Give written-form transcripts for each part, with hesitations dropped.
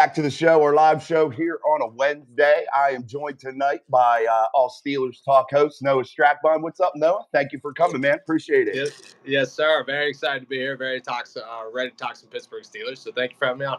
Back to the show, our live show here on a Wednesday. I am joined tonight by all Steelers talk host Noah Strackbien. What's up, Noah? Thank you for coming, man. Appreciate it. Yes, sir. Very excited to be here. Ready to talk some Pittsburgh Steelers. So thank you for having me on.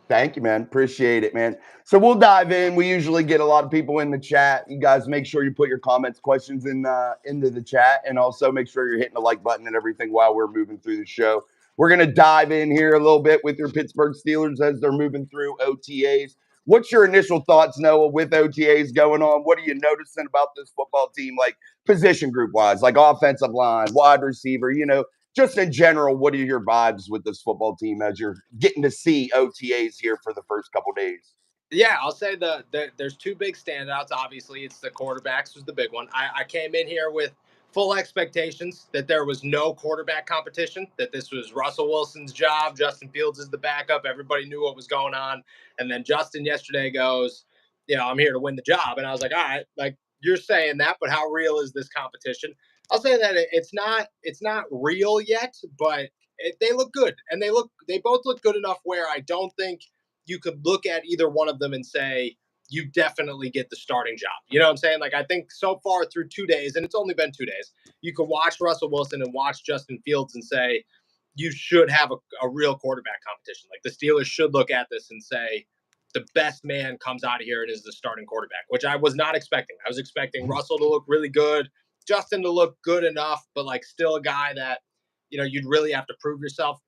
Thank you, man. Appreciate it, man. So we'll dive in. We usually get a lot of people in the chat. You guys make sure you put your comments, questions into the chat, and also make sure you're hitting the like button and everything while we're moving through the show. We're going to dive in here a little bit with your Pittsburgh Steelers as they're moving through OTAs. What's your initial thoughts, Noah, with OTAs going on? What are you noticing about this football team, like position group wise, like offensive line, wide receiver, just in general, what are your vibes with this football team as you're getting to see OTAs here for the first couple days? Yeah, I'll say there's two big standouts. Obviously, it's the quarterbacks was the big one. I came in here with full expectations that there was no quarterback competition, that this was Russell Wilson's job. Justin Fields is the backup. Everybody knew what was going on. And then Justin yesterday goes, I'm here to win the job. And I was like, all right, like you're saying that, but how real is this competition? I'll say that it's not real yet, but they look good. And they both look good enough where I don't think you could look at either one of them and say, you definitely get the starting job. You know what I'm saying? Like, I think so far through 2 days, and it's only been 2 days, you could watch Russell Wilson and watch Justin Fields and say, you should have a real quarterback competition. Like, the Steelers should look at this and say, the best man comes out of here and is the starting quarterback, which I was not expecting. I was expecting Russell to look really good, Justin to look good enough, but, like, still a guy that, you'd really have to prove yourself.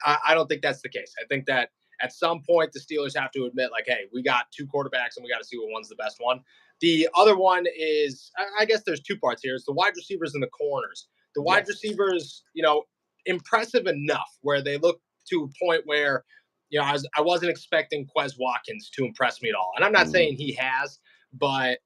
I don't think that's the case. I think that at some point, the Steelers have to admit, like, hey, we got two quarterbacks and we got to see what one's the best one. The other one is, I guess there's two parts here. It's the wide receivers and the corners. The wide receivers, impressive enough where they look to a point where, I wasn't expecting Quez Watkins to impress me at all. And I'm not saying he has, but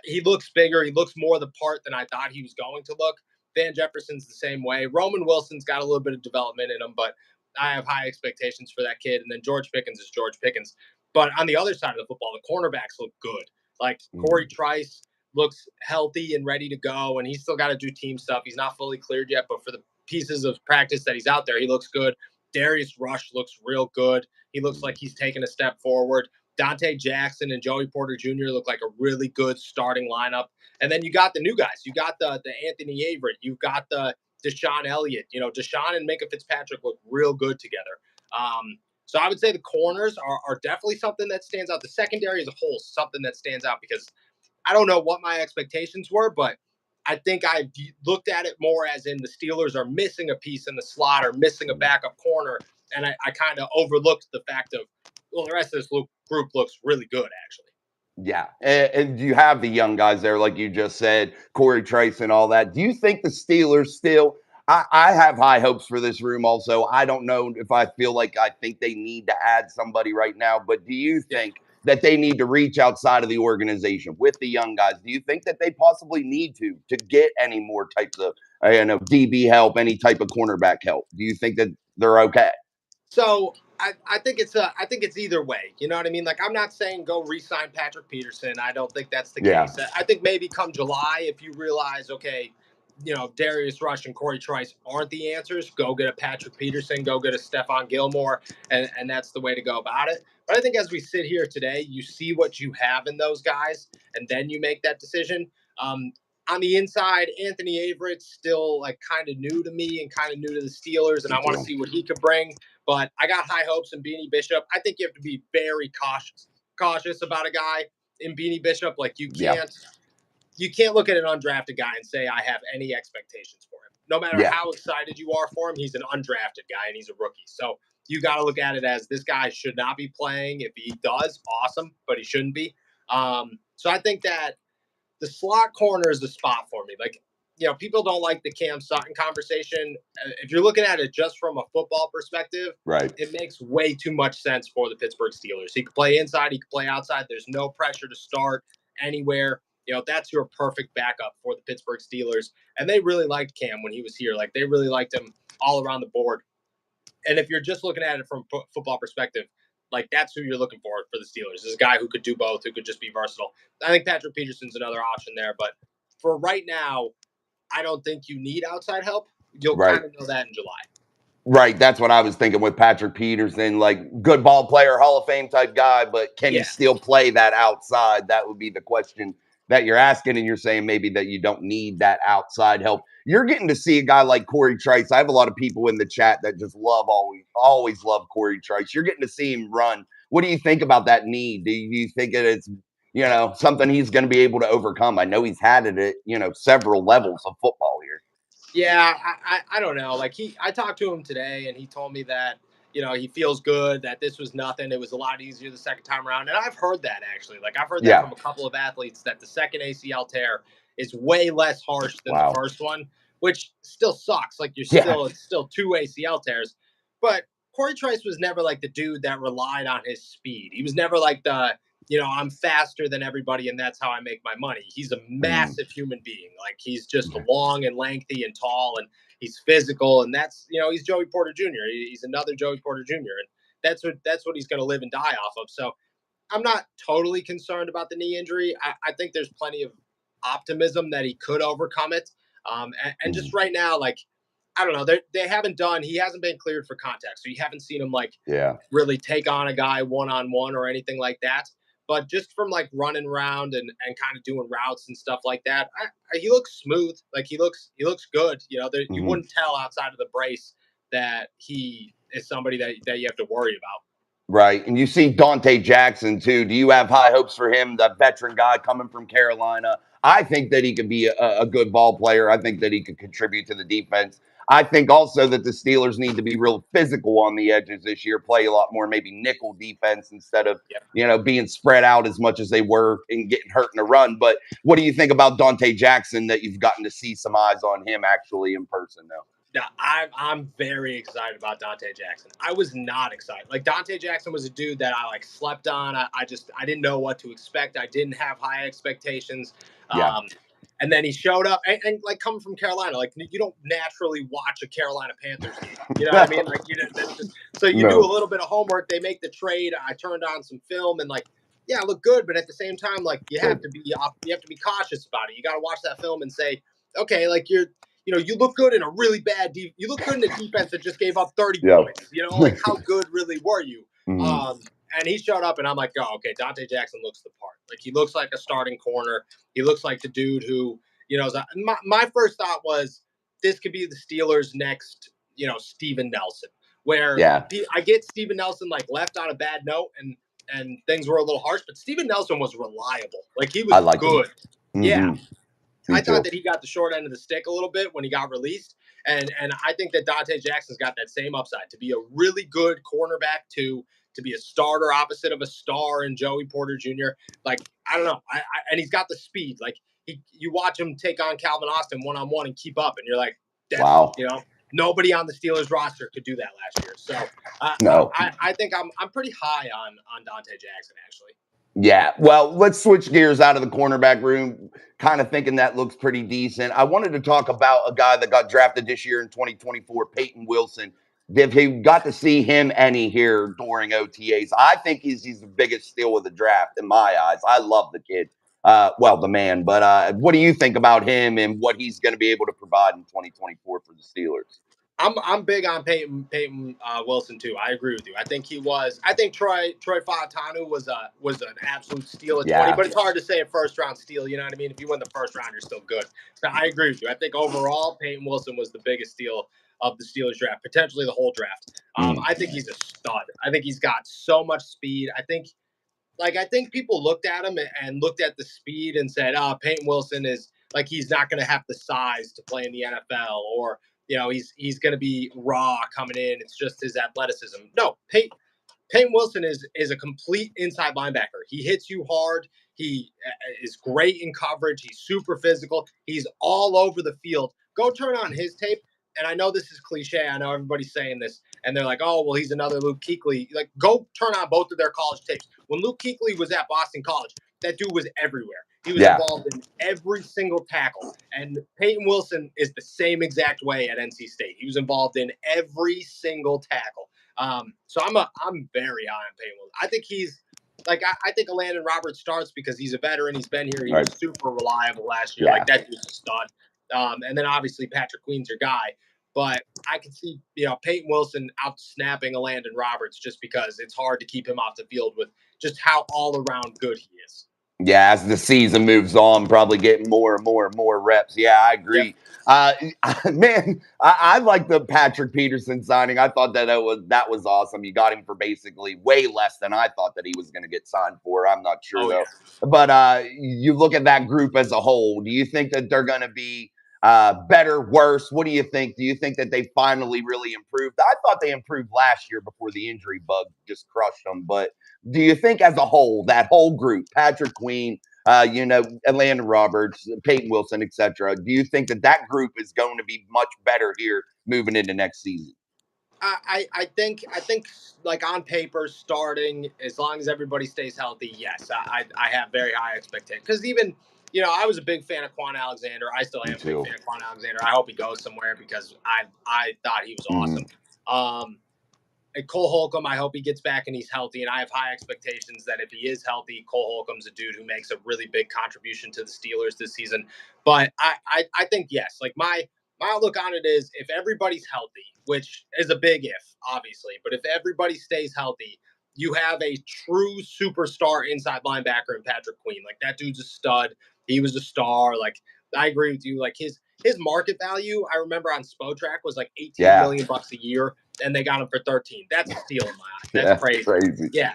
he looks bigger. He looks more the part than I thought he was going to look. Van Jefferson's the same way. Roman Wilson's got a little bit of development in him, but I have high expectations for that kid. And then George Pickens is George Pickens. But on the other side of the football, the cornerbacks look good. Like Corey Trice looks healthy and ready to go, and he's still got to do team stuff. He's not fully cleared yet, but for the pieces of practice that he's out there, he looks good. Darius Rush looks real good. He looks like he's taken a step forward. Dante Jackson and Joey Porter Jr. look like a really good starting lineup. And then you got the new guys. You got the Anthony Averett. You've got the Deshaun Elliott. Deshaun and Minka Fitzpatrick look real good together. So I would say the corners are definitely something that stands out. The secondary as a whole is something that stands out because I don't know what my expectations were, but I think I looked at it more as in the Steelers are missing a piece in the slot or missing a backup corner. And I kind of overlooked the fact of, well, the rest of this group looks really good, actually. Yeah, and you have the young guys there, like you just said, Corey Trice and all that. Do you think the Steelers still – I have high hopes for this room also. I don't know if I feel like I think they need to add somebody right now, but do you think that they need to reach outside of the organization with the young guys? Do you think that they possibly need to get any more types of DB help, any type of cornerback help? Do you think that they're okay? So I think it's either way. You know what I mean? Like, I'm not saying go re-sign Patrick Peterson. I don't think that's the case. I think maybe come July, if you realize, okay, Darius Rush and Corey Trice aren't the answers, go get a Patrick Peterson, go get a Stephon Gilmore, and that's the way to go about it. But I think as we sit here today, you see what you have in those guys, and then you make that decision. On the inside, Anthony Averett's still like kind of new to me and kind of new to the Steelers, and I want to see what he could bring. But I got high hopes in Beanie Bishop. I think you have to be very cautious about a guy in Beanie Bishop. Like you can't look at an undrafted guy and say I have any expectations for him. No matter how excited you are for him, he's an undrafted guy and he's a rookie. So you got to look at it as this guy should not be playing. If he does, awesome, but he shouldn't be. So I think that the slot corner is the spot for me. Like, people don't like the Cam Sutton conversation. If you're looking at it just from a football perspective, it makes way too much sense for the Pittsburgh Steelers. He could play inside, he could play outside. There's no pressure to start anywhere. That's your perfect backup for the Pittsburgh Steelers. And they really liked Cam when he was here. Like, they really liked him all around the board. And if you're just looking at it from a football perspective, like, that's who you're looking for the Steelers. This is a guy who could do both, who could just be versatile. I think Patrick Peterson's another option there. But for right now, I don't think you need outside help. You'll kind of know that in July. Right, that's what I was thinking with Patrick Peterson, like good ball player, Hall of Fame type guy, but can he Yeah. still play that outside? That would be the question that you're asking, and you're saying maybe that you don't need that outside help. You're getting to see a guy like Corey Trice. I have a lot of people in the chat that just always love Corey Trice. You're getting to see him run. What do you think about that need? Do you think that it's something he's going to be able to overcome? I know he's had it at several levels of football here. Yeah, I don't know. Like I talked to him today, and he told me that he feels good, that this was nothing. It was a lot easier the second time around, and I've heard that actually. Like I've heard that Yeah. from a couple of athletes that the second ACL tear is way less harsh than the Wow. first one, which still sucks. Like it's still two ACL tears, but Corey Trice was never like the dude that relied on his speed. He was never like I'm faster than everybody and that's how I make my money. He's a massive human being. Like he's just long and lengthy and tall and he's physical. And that's, he's Joey Porter Jr. He's another Joey Porter Jr. And that's what he's going to live and die off of. So I'm not totally concerned about the knee injury. I think there's plenty of optimism that he could overcome it. And just right now, like, I don't know, they haven't he hasn't been cleared for contact. So you haven't seen him really take on a guy one-on-one or anything like that. But just from like running around and kind of doing routes and stuff like that, he looks smooth. Like he looks good. You wouldn't tell outside of the brace that he is somebody that you have to worry about. Right. And you see Dante Jackson too. Do you have high hopes for him, the veteran guy coming from Carolina? I think that he could be a good ball player. I think that he could contribute to the defense. I think also that the Steelers need to be real physical on the edges this year, play a lot more maybe nickel defense instead of, being spread out as much as they were and getting hurt in the run. But what do you think about Dante Jackson, that you've gotten to see some eyes on him actually in person now? Yeah, I'm very excited about Dante Jackson. I was not excited. Like Dante Jackson was a dude that I slept on. I didn't know what to expect. I didn't have high expectations. Yeah. And then he showed up and like coming from Carolina, like you don't naturally watch a Carolina Panthers game. You know what I mean? Like that's just so you do a little bit of homework. They make the trade. I turned on some film and yeah, it looked good, but at the same time, like you have to be cautious about it. You got to watch that film and say, okay, like you look good in a really bad you look good in a defense that just gave up 30 points. Like how good really were you? And he showed up and I'm like, oh, okay, Dante Jackson looks the part. Like he looks like a starting corner. He looks like the dude who, my first thought was this could be the Steelers' next, Steven Nelson, where I get Steven Nelson left on a bad note and things were a little harsh, but Steven Nelson was reliable. Like he was good. Yeah. I thought that he got the short end of the stick a little bit when he got released. And I think that Dante Jackson's got that same upside to be a really good cornerback to be a starter opposite of a star in Joey Porter Jr. Like, I don't know. And he's got the speed. Like you watch him take on Calvin Austin one-on-one and keep up. And you're like, wow. Nobody on the Steelers roster could do that last year. So I think I'm pretty high on Dante Jackson, actually. Yeah, well, let's switch gears out of the cornerback room, kind of thinking that looks pretty decent. I wanted to talk about a guy that got drafted this year in 2024, Payton Wilson. If you got to see him any here during OTAs, I think he's the biggest steal of the draft in my eyes. I love the kid. The man. But what do you think about him and what he's going to be able to provide in 2024 for the Steelers? I'm big on Payton Wilson too. I agree with you. I think Troy Fautanu was an absolute steal at 20, but it's hard to say a first round steal. You know what I mean? If you win the first round, you're still good. So I agree with you. I think overall Payton Wilson was the biggest steal of the Steelers draft, potentially the whole draft. I think he's a stud. I think he's got so much speed. I think people looked at him and looked at the speed and said, Payton Wilson is he's not going to have the size to play in the NFL, or he's going to be raw coming in. It's just his athleticism. No, Payton Wilson is a complete inside linebacker. He hits you hard. He is great in coverage. He's super physical. He's all over the field. Go turn on his tape. And I know this is cliche. I know everybody's saying this. And they're like, oh, well, he's another Luke Kuechly. Like, go turn on both of their college tapes. When Luke Kuechly was at Boston College, that dude was everywhere. He was involved in every single tackle. And Payton Wilson is the same exact way at NC State. He was involved in every single tackle. So I'm very high on Payton Wilson. I think he's I think Landon Roberts starts because he's a veteran. He's been here. He was super reliable last year. Like that dude's a stud. And then obviously Patrick Queen's your guy. but I can see, Payton Wilson out snapping a Landon Roberts just because it's hard to keep him off the field with just how all around good he is. Yeah, as the season moves on, probably getting more and more and more reps. Yeah, I Yep. agree. Man, I like the Patrick Peterson signing. I thought that was awesome. You got him for basically way less than I thought that he was going to get signed for. I'm not sure Oh, though. yeah. But you look at that group as a whole. Do you think that they're going to be better, worse? What do you think? Do you think that they finally really improved? I thought they improved last year before the injury bug just crushed them, but do you think as a whole, that whole group, Patrick Queen, Atlanta Roberts, Peyton Wilson, etc., do you think that that group is going to be much better here moving into next season? I think like on paper, starting as long as everybody stays healthy, yes, I have very high expectations because even I was a big fan of Quan Alexander. I still Me am a big too. fan of Quan Alexander. I hope he goes somewhere because I thought he was awesome. Mm-hmm. And Cole Holcomb, I hope he gets back and he's healthy. And I have high expectations that if he is healthy, Cole Holcomb's a dude who makes a really big contribution to the Steelers this season. But I think yes, like my outlook on it is if everybody's healthy, which is a big if, obviously, but if everybody stays healthy, you have a true superstar inside linebacker in Patrick Queen. Like that dude's a stud. He was a star. Like I agree with you. Like his market value, I remember on Spotrac was like 18 Yeah. million bucks a year, and they got him for 13. That's a steal in my eye. That's Yeah. crazy. Crazy. Yeah.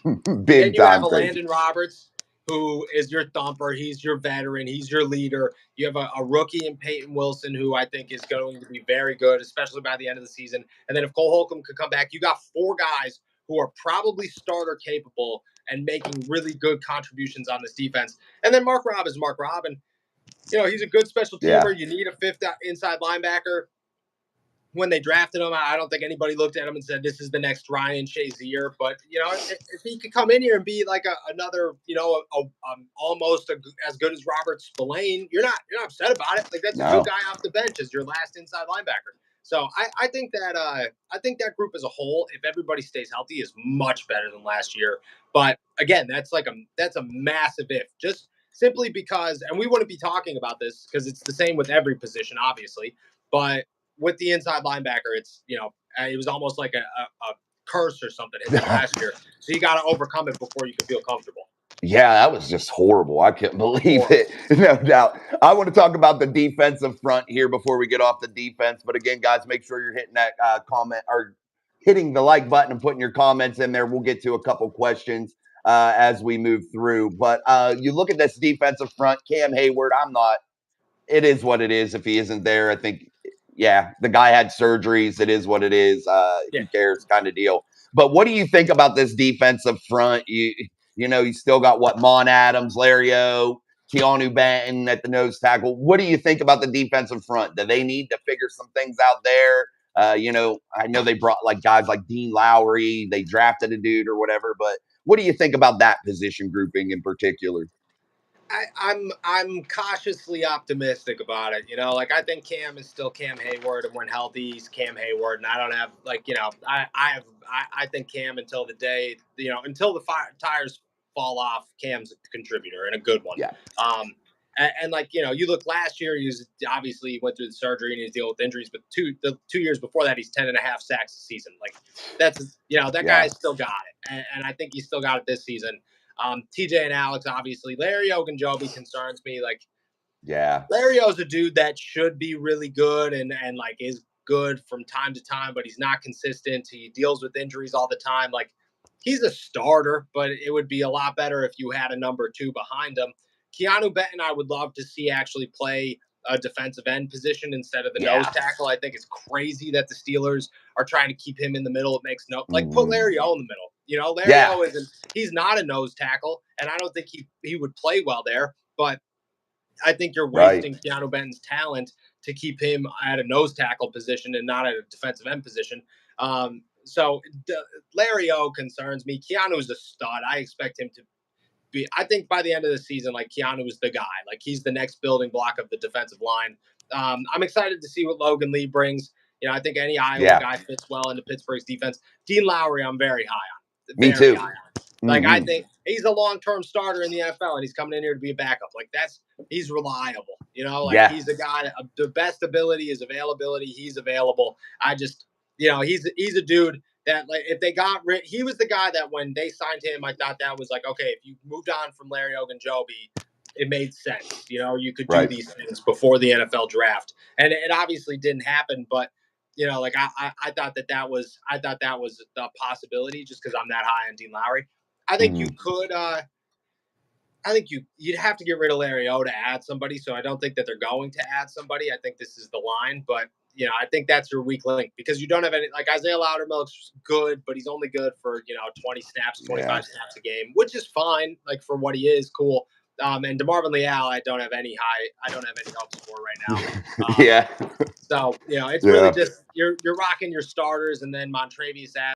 Then Big you have time a crazy. Landon Roberts, who is your thumper. He's your veteran. He's your leader. You have a rookie in Payton Wilson, who I think is going to be very good, especially by the end of the season. And then if Cole Holcomb could come back, you got four guys who are probably starter capable and making really good contributions on this defense. And then Mark Robb is Mark Robb. And, he's a good special Yeah. teamer. You need a fifth inside linebacker. When they drafted him, I don't think anybody looked at him and said, this is the next Ryan Shazier. But, if he could come in here and be like another, almost as good as Robert Spillane, you're not upset about it. Like, that's a good guy off the bench as your last inside linebacker. So I think that group as a whole, if everybody stays healthy, is much better than last year. But again, that's a massive if, just simply because, and we wouldn't be talking about this because it's the same with every position, obviously. But with the inside linebacker, it's it was almost like a curse or something last year. So you got to overcome it before you can feel comfortable. Yeah, that was just horrible. I couldn't believe it. No doubt. I want to talk about the defensive front here before we get off the defense. But again, guys, make sure you're hitting that comment or hitting the like button and putting your comments in there. We'll get to a couple questions as we move through. But you look at this defensive front, Cam Hayward. It is what it is. If he isn't there, I think, yeah, the guy had surgeries. It is what it is. Who cares kind of deal. But what do you think about this defensive front? You still got Mon Adams, Lario, Keanu Benton at the nose tackle. What do you think about the defensive front? Do they need to figure some things out there? I know they brought like guys like Dean Lowry. They drafted a dude or whatever. But what do you think about that position grouping in particular? I'm cautiously optimistic about it. Like I think Cam is still Cam Hayward, and when healthy, he's Cam Hayward. And I don't have I think Cam until the day until the tires fall off, Cam's a contributor and a good one. Yeah. And you look last year, he obviously went through the surgery and he's dealing with injuries. But the 2 years before that, he's 10.5 sacks a season. Like that's that guy's still got it, and I think he's still got it this season. TJ and Alex, obviously. Larry Ogunjobi concerns me. Like, yeah, Larry O's a dude that should be really good and like is good from time to time, but he's not consistent. He deals with injuries all the time. Like, he's a starter, but it would be a lot better if you had a number two behind him. Keanu Benton, I would love to see actually play a defensive end position instead of the nose tackle. I think it's crazy that the Steelers are trying to keep him in the middle. It makes put Larry O in the middle. Larry O he's not a nose tackle, and I don't think he would play well there. But I think you're wasting Keanu Benton's talent to keep him at a nose tackle position and not at a defensive end position. So Larry O concerns me. Keanu's a stud. I expect him to be. I think by the end of the season, like Keanu is the guy. Like he's the next building block of the defensive line. I'm excited to see what Logan Lee brings. I think any Iowa guy fits well into Pittsburgh's defense. Dean Lowry, I'm very high on. Me too. High on. Like I think he's a long-term starter in the NFL, and he's coming in here to be a backup. Like he's reliable. You know, like he's a Yes. guy. The best ability is availability. He's available. I just, he's a dude that, like, if they got rid, he was the guy that when they signed him, I thought that was like, okay, if you moved on from Larry Ogunjobi, it made sense. You could do Right. these things before the NFL draft, and it obviously didn't happen. But like I thought that was the possibility just because I'm that high on Dean Lowry. I think you Mhm. could. I think you'd have to get rid of Larry O to add somebody. So I don't think that they're going to add somebody. I think this is the line, but I think that's your weak link because you don't have any, like, Isaiah Loudermilk's good, but he's only good for 20 snaps, Yeah. 25 snaps a game, which is fine. Like for what he is, cool. And DeMarvin Leal, I don't have any hopes for right now. Yeah. So it's really Yeah. just you're rocking your starters, and then Montravius Adams.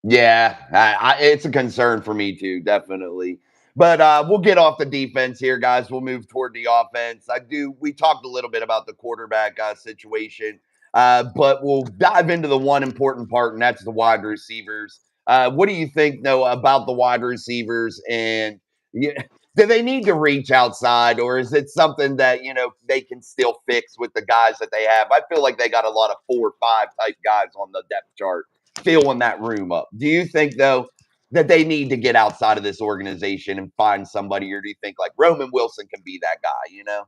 Yeah, it's a concern for me too, definitely. But we'll get off the defense here, guys. We'll move toward the offense. We talked a little bit about the quarterback situation, but we'll dive into the one important part, and that's the wide receivers. What do you think, Noah, about the wide receivers? And yeah, do they need to reach outside, or is it something that they can still fix with the guys that they have? I feel like they got a lot of 4 or 5 type guys on the depth chart filling that room up. Do you think, though, that they need to get outside of this organization and find somebody, or do you think like Roman Wilson can be that guy?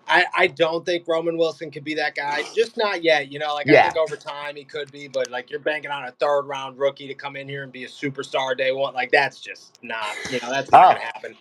I don't think Roman Wilson could be that guy. Just not yet. Like I Yeah. think over time he could be, but like you're banking on a 3rd-round rookie to come in here and be a superstar day one. Like that's just not, that's not gonna Oh, happen.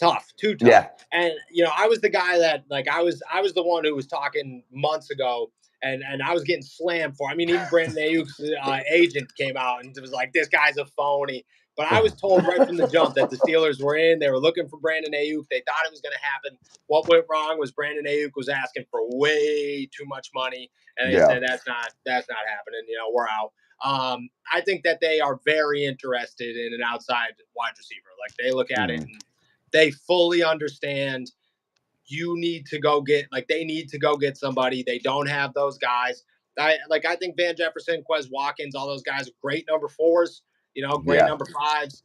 Tough, too tough. yeah. And I was the guy that like I was the one who was talking months ago, and I was getting slammed for. I mean, even Brandon Ayuk's agent came out and was like, "This guy's a phony." But I was told right from the jump that the Steelers were in. They were looking for Brandon Ayuk. They thought it was going to happen. What went wrong was Brandon Ayuk was asking for way too much money, and they Yeah. said that's not happening. We're out. I think that they are very interested in an outside wide receiver. Like they look at it Mhm. and they fully understand you need to go get, like, they need to go get somebody. They don't have those guys. I think Van Jefferson, Quez Watkins, all those guys are great number 4s, great Yeah. number 5s.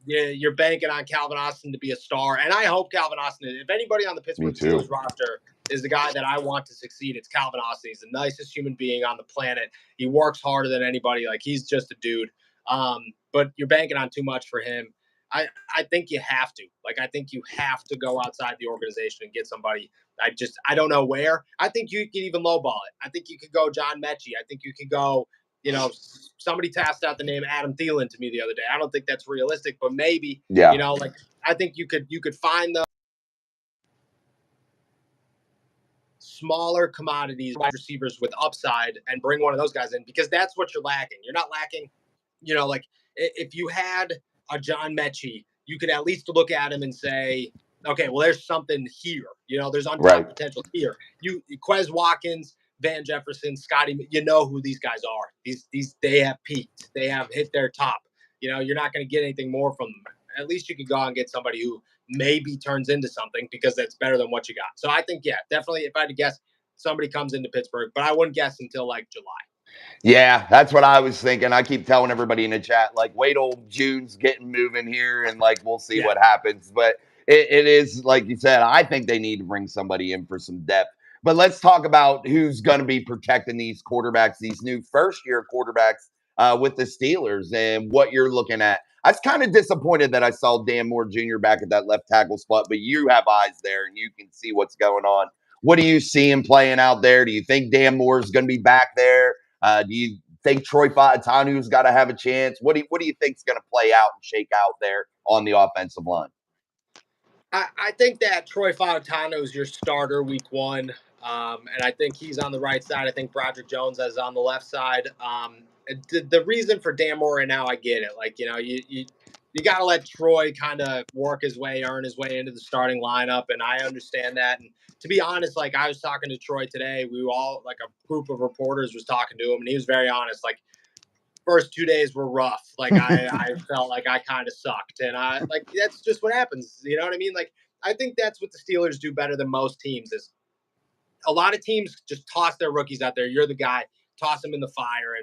You're banking on Calvin Austin to be a star. And I hope Calvin Austin, if anybody on the Me Pittsburgh too. Steelers roster is the guy that I want to succeed, it's Calvin Austin. He's the nicest human being on the planet. He works harder than anybody. Like he's just a dude. But you're banking on too much for him. I think you have to. Like I think you have to go outside the organization and get somebody. I don't know where. I think you could even lowball it. I think you could go John Mechie. I think you could go, somebody tasked out the name Adam Thielen to me the other day. I don't think that's realistic, but maybe, Yeah. like I think you could find the smaller commodities wide receivers with upside and bring one of those guys in because that's what you're lacking. You're not lacking, like if you had a John Mechie, you could at least look at him and say, okay, well, there's something here. There's Right. untapped potential here. Quez Watkins, Van Jefferson, Scotty, you know who these guys are. These they have peaked. They have hit their top. You're not going to get anything more from them. At least you could go out and get somebody who maybe turns into something because that's better than what you got. So I think, yeah, definitely if I had to guess, somebody comes into Pittsburgh, but I wouldn't guess until like July. Yeah, that's what I was thinking. I keep telling everybody in the chat, like, wait till June's getting moving here and like we'll see Yeah. what happens. But it is like you said, I think they need to bring somebody in for some depth. But let's talk about who's going to be protecting these quarterbacks, these new first-year quarterbacks with the Steelers, and what you're looking at. I was kind of disappointed that I saw Dan Moore Jr. back at that left tackle spot, but you have eyes there and you can see what's going on. What do you see him playing out there? Do you think Dan Moore is going to be back there? Do you think Troy Fautanu got to have a chance? What do you think is going to play out and shake out there on the offensive line? I think that Troy Fautanu is your starter week 1. And I think he's on the right side. I think Broderick Jones is on the left side. The reason for Dan Moore right now, I get it. Like, you got to let Troy kind of work his way, earn his way into the starting lineup. And I understand that. And to be honest, like I was talking to Troy today, we were all like a group of reporters was talking to him and he was very honest. Like, first 2 days were rough. Like I felt like I kind of sucked, and I like that's just what happens. You know what I mean? Like I think that's what the Steelers do better than most teams. Is a lot of teams just toss their rookies out there. You're the guy. toss them in the fire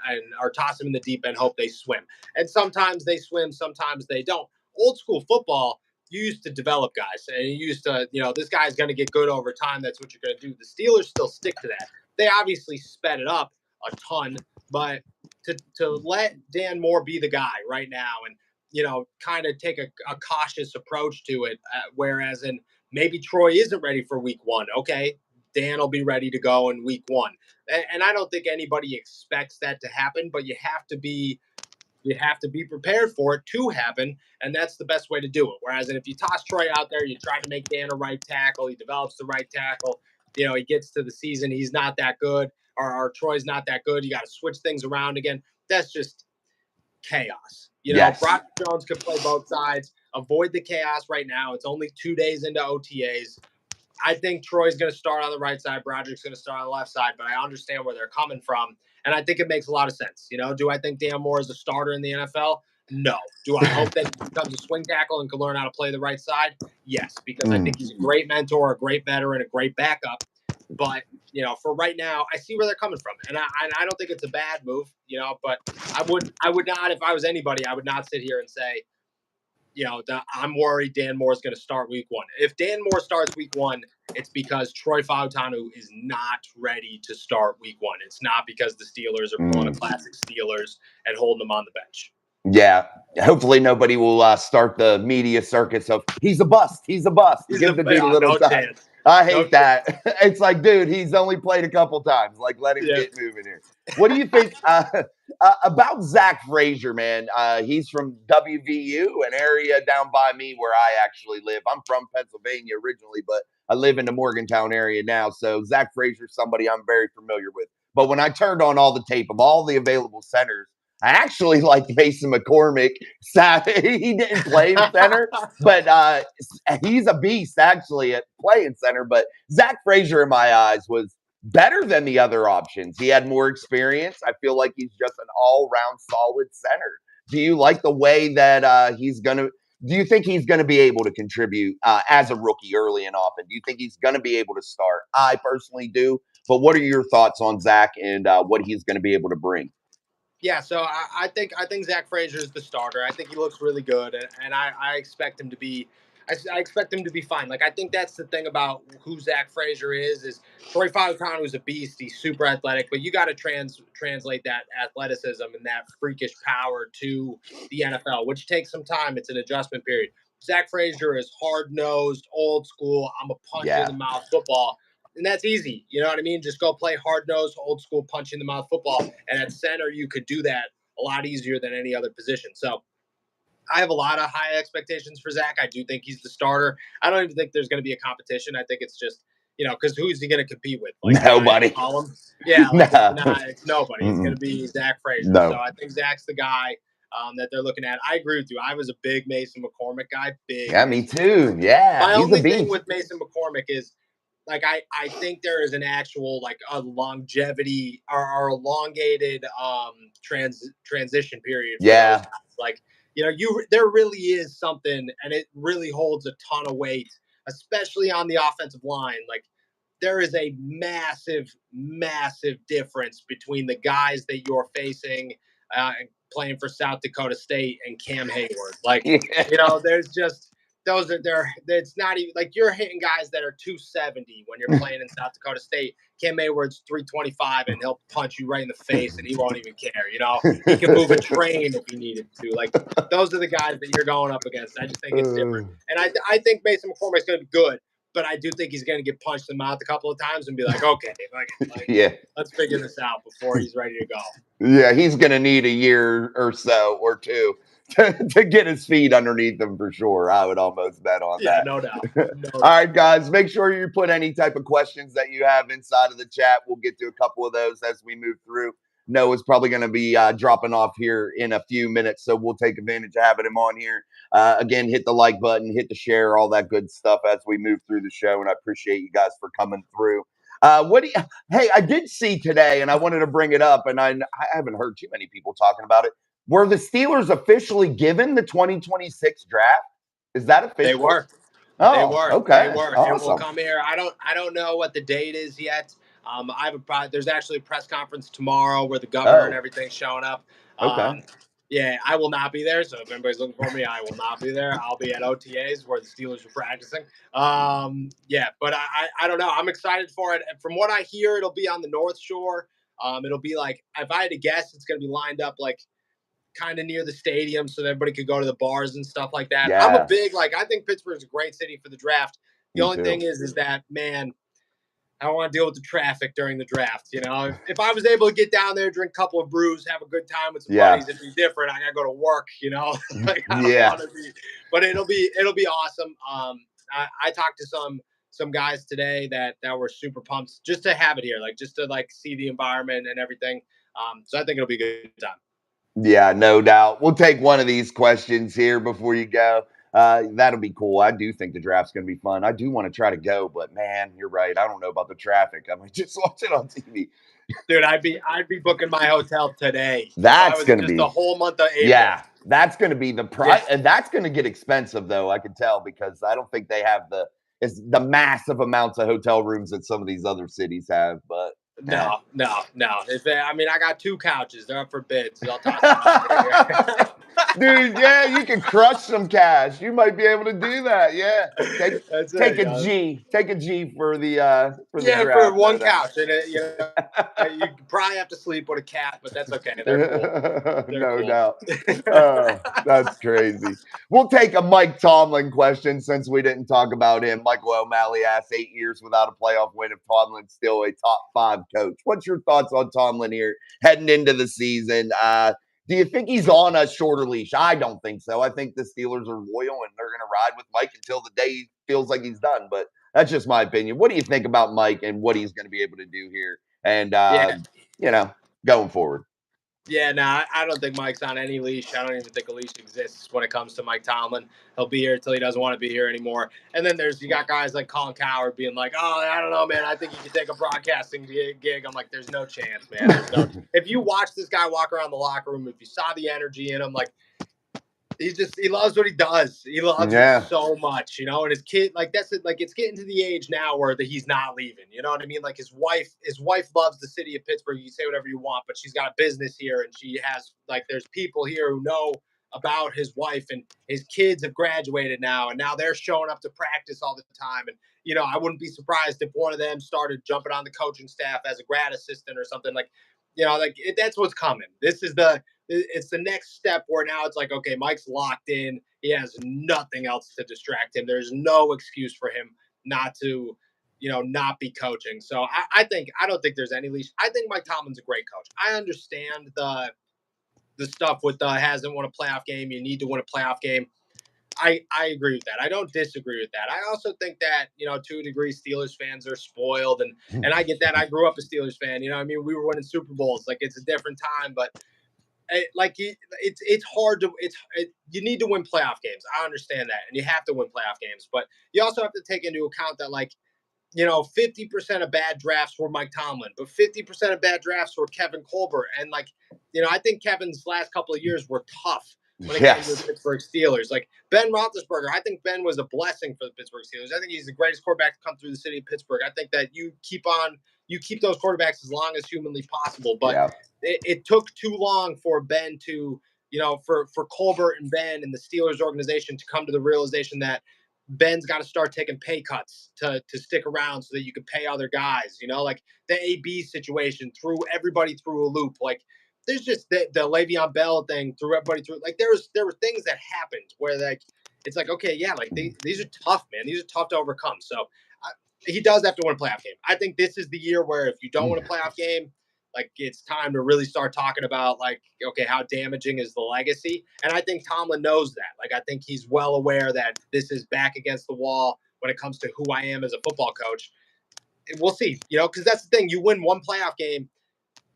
and or toss them in the deep end, hope they swim. And sometimes they swim, sometimes they don't. Old school football, you used to develop guys, and you used to, this guy's going to get good over time. That's what you're going to do. The Steelers still stick to that. They obviously sped it up a ton, but to let Dan Moore be the guy right now and, kind of take a cautious approach to it, whereas maybe Troy isn't ready for week one. Okay, Dan will be ready to go in week one. And I don't think anybody expects that to happen, but you have to be prepared for it to happen, and that's the best way to do it. Whereas if you toss Troy out there, you try to make Dan a right tackle, he develops the right tackle, he gets to the season, he's not that good, or Troy's not that good, you got to switch things around again. That's just chaos. Yes. Brock Jones could play both sides. Avoid the chaos right now. It's only 2 days into OTAs. I think Troy's going to start on the right side. Broderick's going to start on the left side, but I understand where they're coming from, and I think it makes a lot of sense. Do I think Dan Moore is a starter in the NFL? No. Do I hope that he becomes a swing tackle and can learn how to play the right side? Yes, because I think he's a great mentor, a great veteran, a great backup. But, for right now, I see where they're coming from, and I don't think it's a bad move, but I would not, if I was anybody, I would not sit here and say, I'm worried Dan Moore is going to start week one. If Dan Moore starts week one, it's because Troy Fautanu is not ready to start week one. It's not because the Steelers are pulling a classic Steelers and holding them on the bench. Yeah. Hopefully nobody will start the media circus of he's a bust. He's a bust. Give the dude a little time. Chance. I hate that. It's like, dude, he's only played a couple times. Like, let him get moving here. What do you think about Zach Frazier, man? He's from WVU, an area down by me where I actually live. I'm from Pennsylvania originally, but I live in the Morgantown area now. So Zach Frazier, somebody I'm very familiar with. But when I turned on all the tape of all the available centers, I actually like Mason McCormick. He didn't play in center, but he's a beast actually at playing center. But Zach Frazier, in my eyes, was better than the other options. He had more experience. I feel like he's just an all-round solid center. Do you like the way that he's going to – do you think he's going to be able to contribute as a rookie early and often? Do you think he's going to be able to start? I personally do. But what are your thoughts on Zach and what he's going to be able to bring? Yeah, so I think Zach Frazier is the starter. I think he looks really good, and I expect him to be. I expect him to be fine. Like, I think that's the thing about who Zach Frazier is Troy Fautanu is a beast. He's super athletic, but you got to translate that athleticism and that freakish power to the NFL, which takes some time. It's an adjustment period. Zach Frazier is hard-nosed, old school. I'm a punch in the mouth football. And that's easy. You know what I mean? Just go play hard-nosed, old-school punch-in-the-mouth football. And at center, you could do that a lot easier than any other position. So I have a lot of high expectations for Zach. I do think he's the starter. I don't even think there's going to be a competition. I think it's just, because who's he going to compete with? Like, nobody. Yeah, it's nobody. It's going to be Zach Frazier. No. So I think Zach's the guy that they're looking at. I agree with you. I was a big Mason McCormick guy. Yeah, me too. Yeah. My only thing with Mason McCormick is, like, I think there is an actual, like, a longevity or elongated transition period. Yeah. Like, there really is something, and it really holds a ton of weight, especially on the offensive line. Like, there is a massive, massive difference between the guys that you're facing playing for South Dakota State and Cam Hayward. Like, there's just... it's not even like you're hitting guys that are 270 when you're playing in South Dakota State. Cam Hayward's 325 and he'll punch you right in the face and he won't even care. He can move a train if he needed to. Like, those are the guys that you're going up against. I just think it's different. And I think Mason McCormick's going to be good, but I do think he's going to get punched in the mouth a couple of times and be like, okay, let's figure this out before he's ready to go. Yeah, he's going to need a year or so or two to get his feet underneath him for sure. I would almost bet on that. No doubt. All right, guys, make sure you put any type of questions that you have inside of the chat. We'll get to a couple of those as we move through. Noah's probably going to be dropping off here in a few minutes, so we'll take advantage of having him on here. Again, hit the like button, hit the share, all that good stuff as we move through the show, and I appreciate you guys for coming through. Hey, I did see today, and I wanted to bring it up, and I haven't heard too many people talking about it. Were the Steelers officially given the 2026 draft? Is that official? They were. Oh, they were. Okay. They were. Awesome. And we'll come here. I don't know what the date is yet. There's actually a press conference tomorrow where the governor and everything's showing up. Okay. Yeah, I will not be there. So if anybody's looking for me, I will not be there. I'll be at OTAs where the Steelers are practicing. Yeah, but I don't know. I'm excited for it. And from what I hear, it'll be on the North Shore. It'll be like, if I had to guess, it's going to be lined up like kind of near the stadium so that everybody could go to the bars and stuff like that. Yeah. I'm a big, like, I think Pittsburgh's a great city for the draft. The Me only too. thing is that, man, I don't want to deal with the traffic during the draft. You know, if I was able to get down there, drink a couple of brews, have a good time with some buddies, it'd be different. I gotta go to work. You know, like I don't want to be, but it'll be awesome. I talked to some guys today that were super pumped just to have it here, like just to like see the environment and everything. So I think it'll be a good time. Yeah, no doubt. We'll take one of these questions here before you go. That'll be cool. I do think the draft's going to be fun. I do want to try to go, but man, you're right. I don't know about the traffic. I might just watch it on TV. Dude, I'd be booking my hotel today. That's going to be the whole month of April. Yeah, that's going to be the price, and that's going to get expensive though. I can tell because I don't think they have the massive amounts of hotel rooms that some of these other cities have. But no. I mean, I got 2 couches. They're up for bids. So I'll toss Dude, yeah, you can crush some cash. You might be able to do that. Yeah, take a G for the draft, for one couch, and you probably have to sleep with a cat, but that's okay. They're cool. No doubt. Oh, that's crazy. We'll take a Mike Tomlin question since we didn't talk about him. Michael O'Malley asked 8 years without a playoff win if Tomlin's still a top 5 coach. What's your thoughts on Tomlin here heading into the season? Do you think he's on a shorter leash? I don't think so. I think the Steelers are loyal and they're going to ride with Mike until the day he feels like he's done. But that's just my opinion. What do you think about Mike and what he's going to be able to do here and, going forward? Yeah, no, I don't think Mike's on any leash. I don't even think a leash exists when it comes to Mike Tomlin. He'll be here until he doesn't want to be here anymore. And then you got guys like Colin Cowherd being like, oh, I don't know, man. I think he could take a broadcasting gig. I'm like, there's no chance, man. If you watch this guy walk around the locker room, if you saw the energy in him, like, he loves what he does. He loves it so much, and his kid, like, that's it. Like, it's getting to the age now where he's not leaving. You know what I mean? Like, his wife loves the city of Pittsburgh. You can say whatever you want, but she's got a business here, and she has, like, there's people here who know about his wife, and his kids have graduated now, and now they're showing up to practice all the time. And, I wouldn't be surprised if one of them started jumping on the coaching staff as a grad assistant or something. Like, that's what's coming. It's the next step where now it's like, okay, Mike's locked in. He has nothing else to distract him. There's no excuse for him not to, not be coaching. So I don't think there's any leash. I think Mike Tomlin's a great coach. I understand the stuff with hasn't won a playoff game. You need to win a playoff game. I agree with that. I don't disagree with that. I also think that, to a degree, Steelers fans are spoiled. And I get that. I grew up a Steelers fan. I mean, we were winning Super Bowls. Like, it's a different time. But it's hard to you need to win playoff games. I understand that, and you have to win playoff games, but you also have to take into account that 50% of bad drafts were Mike Tomlin, but 50% of bad drafts were Kevin Colbert, and I think Kevin's last couple of years were tough when it came to the Pittsburgh Steelers. Like Ben Roethlisberger, I think Ben was a blessing for the Pittsburgh Steelers. I think he's the greatest quarterback to come through the city of Pittsburgh. I think that you keep those quarterbacks as long as humanly possible, but it took too long for Ben to, for Colbert and Ben and the Steelers organization to come to the realization that Ben's got to start taking pay cuts to stick around so that you can pay other guys, like the AB situation threw everybody through a loop. Like, there's just the Le'Veon Bell thing threw everybody through. Like, there were things that happened where it's like, okay, yeah, like these are tough, man. These are tough to overcome. So he does have to win a playoff game. I think this is the year where if you don't win a playoff game, like, it's time to really start talking about, like, okay, how damaging is the legacy? And I think Tomlin knows that. Like, I think he's well aware that this is back against the wall when it comes to who I am as a football coach. We'll see, because that's the thing. You win one playoff game,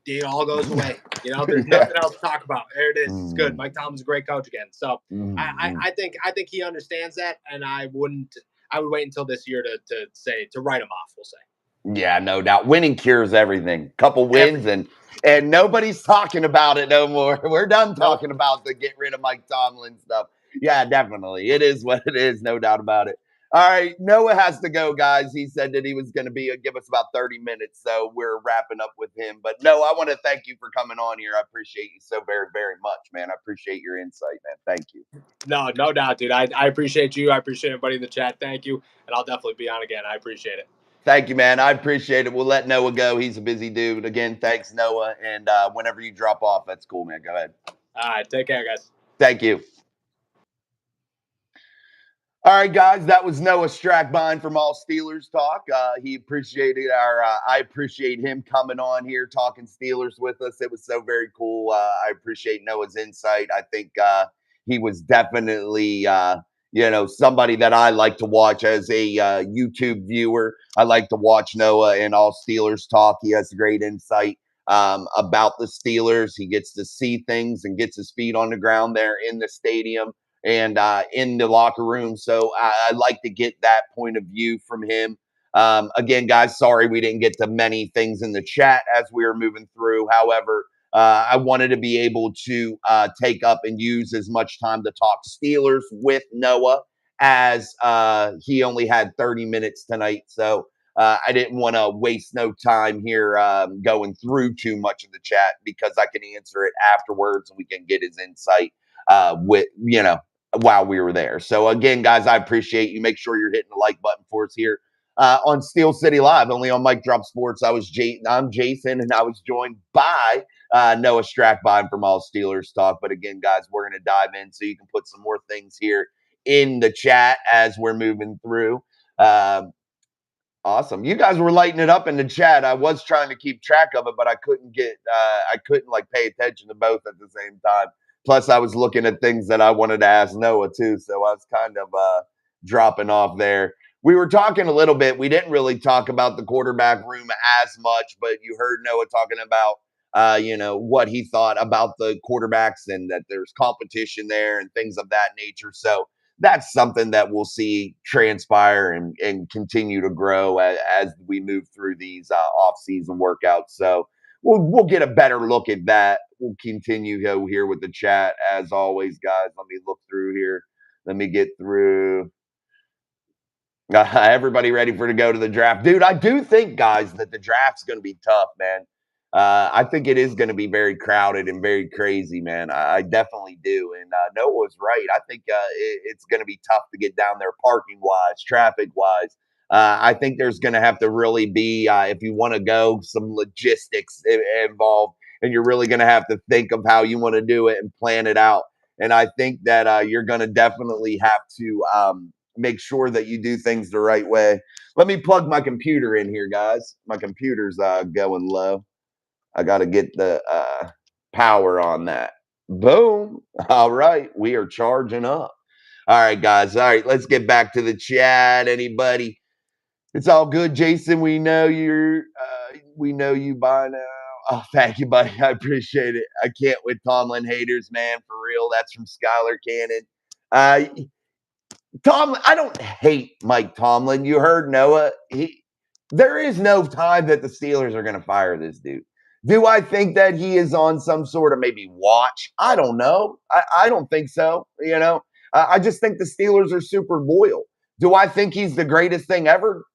it all goes away. There's nothing else to talk about. There it is. It's good. Mike Tomlin's a great coach again. So I think he understands that, and I would wait until this year to write him off, we'll say. Yeah, no doubt. Winning cures everything. Couple wins and nobody's talking about it no more. We're done talking about the get rid of Mike Tomlin stuff. Yeah, definitely. It is what it is. No doubt about it. All right, Noah has to go, guys. He said that he was going to give us about 30 minutes, so we're wrapping up with him. But Noah, I want to thank you for coming on here. I appreciate you so very, very much, man. I appreciate your insight, man. Thank you. No doubt, dude. I appreciate you. I appreciate everybody in the chat. Thank you. And I'll definitely be on again. I appreciate it. Thank you, man. I appreciate it. We'll let Noah go. He's a busy dude. Again, thanks, Noah. And whenever you drop off, that's cool, man. Go ahead. All right. Take care, guys. Thank you. All right, guys, that was Noah Strackbien from All Steelers Talk. He appreciated I appreciate him coming on here talking Steelers with us. It was so very cool. I appreciate Noah's insight. I think he was definitely, somebody that I like to watch as a YouTube viewer. I like to watch Noah and All Steelers Talk. He has great insight about the Steelers. He gets to see things and gets his feet on the ground there in the stadium and in the locker room. So I like to get that point of view from him. Again, guys, sorry we didn't get to many things in the chat as we were moving through. However, I wanted to be able to take up and use as much time to talk Steelers with Noah as he only had 30 minutes tonight. So I didn't want to waste no time here going through too much of the chat because I can answer it afterwards and we can get his insight while we were there. So again, guys, I appreciate you. Make sure you're hitting the like button for us here on Steel City Live, only on Mike Drop Sports. I'm Jason, and I was joined by Noah Strackbien from All Steelers Talk. But again, guys, we're going to dive in so you can put some more things here in the chat as we're moving through. Awesome. You guys were lighting it up in the chat. I was trying to keep track of it, but I couldn't pay attention to both at the same time. Plus, I was looking at things that I wanted to ask Noah too. So I was kind of dropping off there. We were talking a little bit. We didn't really talk about the quarterback room as much, but you heard Noah talking about, what he thought about the quarterbacks and that there's competition there and things of that nature. So that's something that we'll see transpire and continue to grow as we move through these off-season workouts. So we'll get a better look at that. We'll continue here with the chat as always, guys. Let me look through here. Let me get through. Everybody ready to go to the draft? Dude, I do think, guys, that the draft's going to be tough, man. I think it is going to be very crowded and very crazy, man. I definitely do. And Noah was right. I think it's going to be tough to get down there parking-wise, traffic-wise. I think there's going to have to really be, if you want to go, some logistics involved. And you're really going to have to think of how you want to do it and plan it out. And I think that you're going to definitely have to make sure that you do things the right way. Let me plug my computer in here, guys. My computer's going low. I got to get the power on that. Boom. All right. We are charging up. All right, guys. All right. Let's get back to the chat. Anybody? It's all good, Jason. We know you by now. Oh, thank you, buddy. I appreciate it. I can't with Tomlin haters, man. For real. That's from Skylar Cannon. Tomlin, I don't hate Mike Tomlin. You heard Noah. There is no time that the Steelers are going to fire this dude. Do I think that he is on some sort of maybe watch? I don't know. I don't think so. I just think the Steelers are super loyal. Do I think he's the greatest thing ever?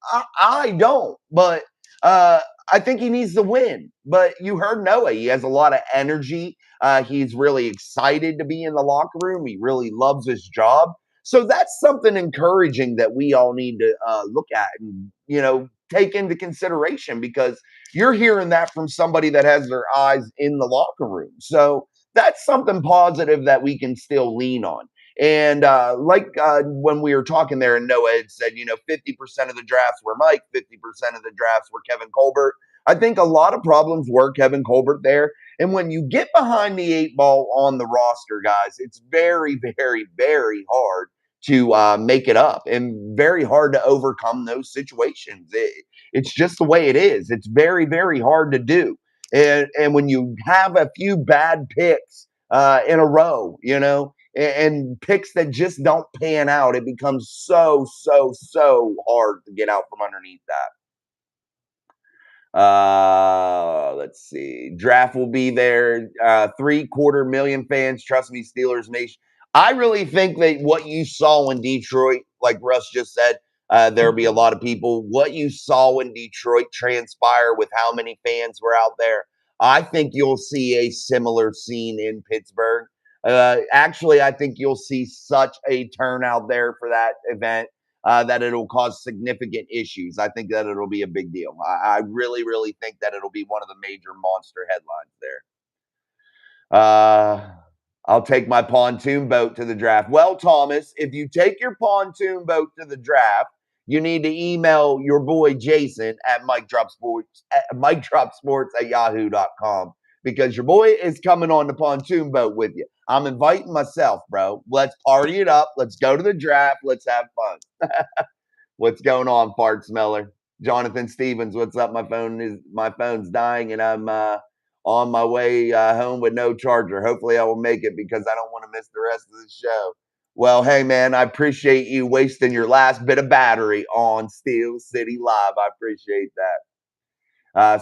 I don't. But I think he needs to win. But you heard Noah. He has a lot of energy. He's really excited to be in the locker room. He really loves his job. So that's something encouraging that we all need to look at and, take into consideration because you're hearing that from somebody that has their eyes in the locker room. So that's something positive that we can still lean on. And when we were talking there and Noah had said, 50% of the drafts were Mike, 50% of the drafts were Kevin Colbert. I think a lot of problems were Kevin Colbert there. And when you get behind the 8 ball on the roster, guys, it's very, very, very hard to make it up and very hard to overcome those situations. It's just the way it is. It's very, very hard to do. And when you have a few bad picks in a row, and picks that just don't pan out, it becomes so, so, so hard to get out from underneath that. Let's see. Draft will be there. 750,000 fans. Trust me, Steelers Nation. I really think that what you saw in Detroit, like Russ just said, There'll be a lot of people. What you saw in Detroit transpire with how many fans were out there, I think you'll see a similar scene in Pittsburgh. Actually, I think you'll see such a turnout there for that event that it'll cause significant issues. I think that it'll be a big deal. I really, really think that it'll be one of the major monster headlines there. I'll take my pontoon boat to the draft. Well, Thomas, if you take your pontoon boat to the draft, you need to email your boy Jason at MikeDropSports@yahoo.com because your boy is coming on the pontoon boat with you. I'm inviting myself, bro. Let's party it up. Let's go to the draft. Let's have fun. What's going on, fart smeller? Jonathan Stevens, what's up? My phone's dying, and I'm on my way home with no charger. Hopefully, I will make it because I don't want to miss the rest of the show. Well, hey man, I appreciate you wasting your last bit of battery on Steel City Live. I appreciate that.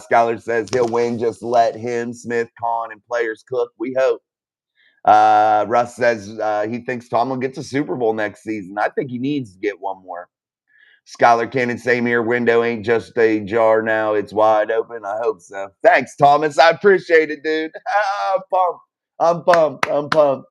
Skylar says he'll win. Just let him, Smith, Kahn, and players cook. We hope. Russ says he thinks Tomlin gets a Super Bowl next season. I think he needs to get one more. Skylar Cannon, same here. Window ain't just a jar now. It's wide open. I hope so. Thanks, Thomas. I appreciate it, dude. I'm pumped. I'm pumped. I'm pumped.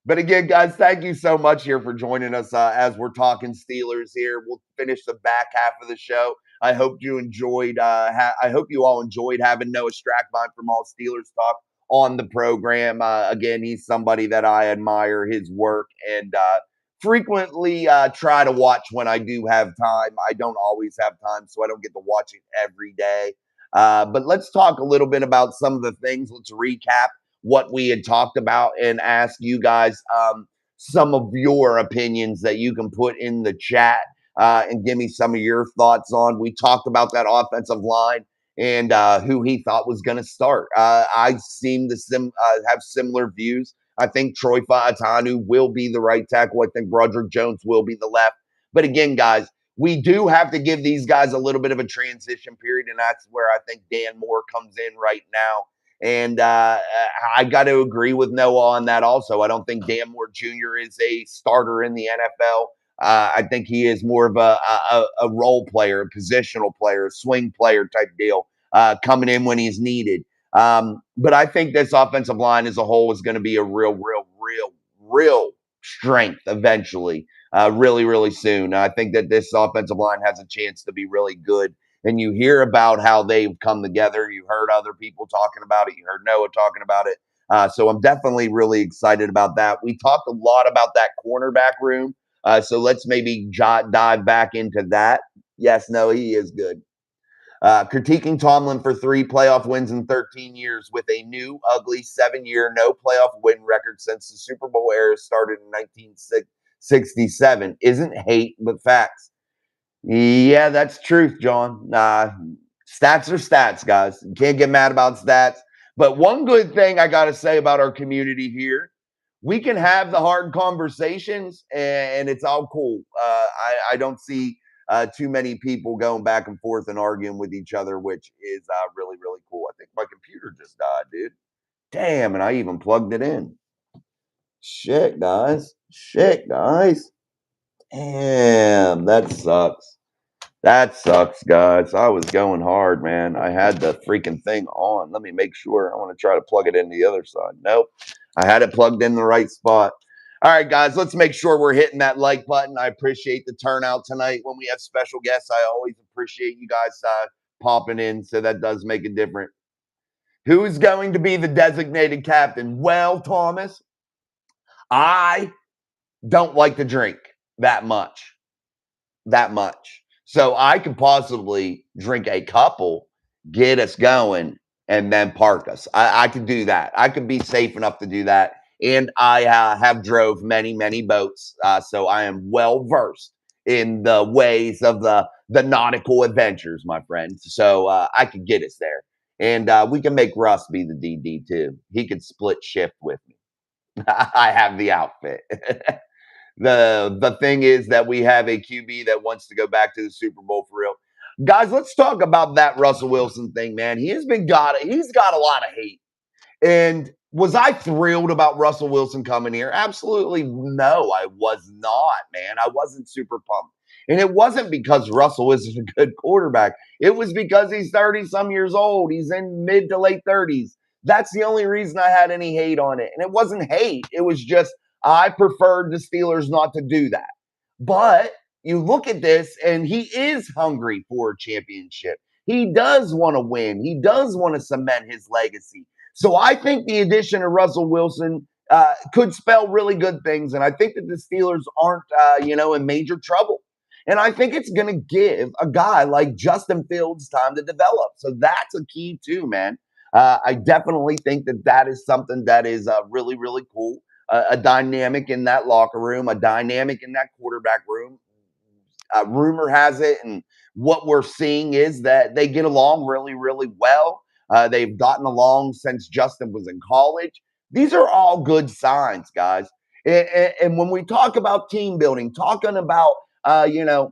But again, guys, thank you so much here for joining us as we're talking Steelers here. We'll finish the back half of the show. I hope you enjoyed. I hope you all enjoyed having Noah Strackbien from All Steelers Talk on the program. Again, he's somebody that I admire his work and frequently try to watch when I do have time. I don't always have time, so I don't get to watch it every day. But let's talk a little bit about some of the things. Let's recap what we had talked about and ask you guys some of your opinions that you can put in the chat and give me some of your thoughts on. We talked about that offensive line and who he thought was going to start. I seem to have similar views. I think Troy Fautanu will be the right tackle. I think Broderick Jones will be the left. But again, guys, we do have to give these guys a little bit of a transition period, and that's where I think Dan Moore comes in right now. And I got to agree with Noah on that also. I don't think Dan Moore Jr. is a starter in the NFL. I think he is more of a role player, a positional player, a swing player type deal, coming in when he's needed. But I think this offensive line as a whole is going to be a real strength eventually, really, really soon. I think that this offensive line has a chance to be really good. And you hear about how they've come together. You heard other people talking about it. You heard Noah talking about it. So I'm definitely really excited about that. We talked a lot about that cornerback room. So let's maybe dive back into that. Yes, no, he is good. Critiquing Tomlin for 3 playoff wins in 13 years with a new, ugly 7-year no playoff win record since the Super Bowl era started in 1967 isn't hate, but facts. Yeah, that's truth, John. Stats are stats, guys. You can't get mad about stats. But one good thing I got to say about our community here, we can have the hard conversations and it's all cool. I don't see too many people going back and forth and arguing with each other, which is really, really cool. I think my computer just died, dude. Damn, and I even plugged it in. Shit, guys. Damn, that sucks. That sucks, guys. I was going hard, man. I had the freaking thing on. Let me make sure. I want to try to plug it in the other side. Nope. I had it plugged in the right spot. All right, guys, let's make sure we're hitting that like button. I appreciate the turnout tonight. When we have special guests, I always appreciate you guys popping in, so that does make a difference. Who is going to be the designated captain? Well, Thomas, I don't like to drink that much. So I could possibly drink a couple, get us going, and then park us. I could do that. I could be safe enough to do that. And I have drove many boats, so I am well versed in the ways of the nautical adventures, my friend. So I could get us there. And we can make Russ be the DD too. He could split shift with me. I have the outfit. The thing is that we have a QB that wants to go back to the Super Bowl for real. Guys, let's talk about that Russell Wilson thing, man. He's got a lot of hate. And was I thrilled about Russell Wilson coming here? Absolutely no, I was not, man. I wasn't super pumped. And it wasn't because Russell isn't a good quarterback. It was because he's 30 some years old. He's in mid to late 30s. That's the only reason I had any hate on it. And it wasn't hate. It was just I preferred the Steelers not to do that. But you look at this and he is hungry for a championship. He does want to win. He does want to cement his legacy. So I think the addition of Russell Wilson could spell really good things. And I think that the Steelers aren't, in major trouble. And I think it's going to give a guy like Justin Fields time to develop. So that's a key too, man. I definitely think that that is something that is really, really cool. A dynamic in that locker room, a dynamic in that quarterback room. Rumor has it, and what we're seeing is that they get along really, really well. They've gotten along since Justin was in college. These are all good signs, guys. And when we talk about team building, talking about, the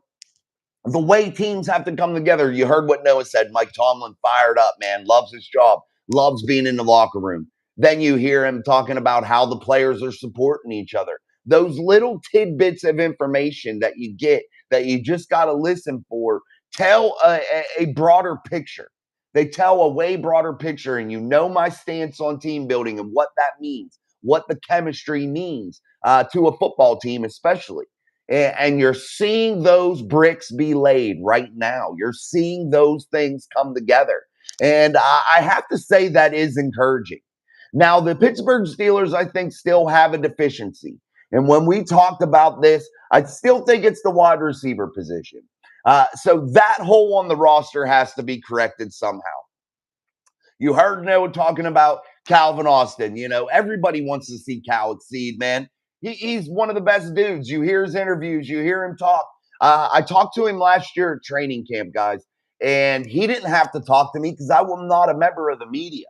way teams have to come together. You heard what Noah said. Mike Tomlin fired up, man, loves his job, loves being in the locker room. Then you hear him talking about how the players are supporting each other. Those little tidbits of information that you get that you just got to listen for tell a broader picture. They tell a way broader picture, and you know my stance on team building and what that means, what the chemistry means to a football team, especially. And you're seeing those bricks be laid right now. You're seeing those things come together. And I have to say that is encouraging. Now, the Pittsburgh Steelers, I think, still have a deficiency. And when we talked about this, I still think it's the wide receiver position. So that hole on the roster has to be corrected somehow. You heard Noah talking about Calvin Austin. Everybody wants to see Cal exceed, man. He's one of the best dudes. You hear his interviews, you hear him talk. I talked to him last year at training camp, guys, and he didn't have to talk to me because I was not a member of the media.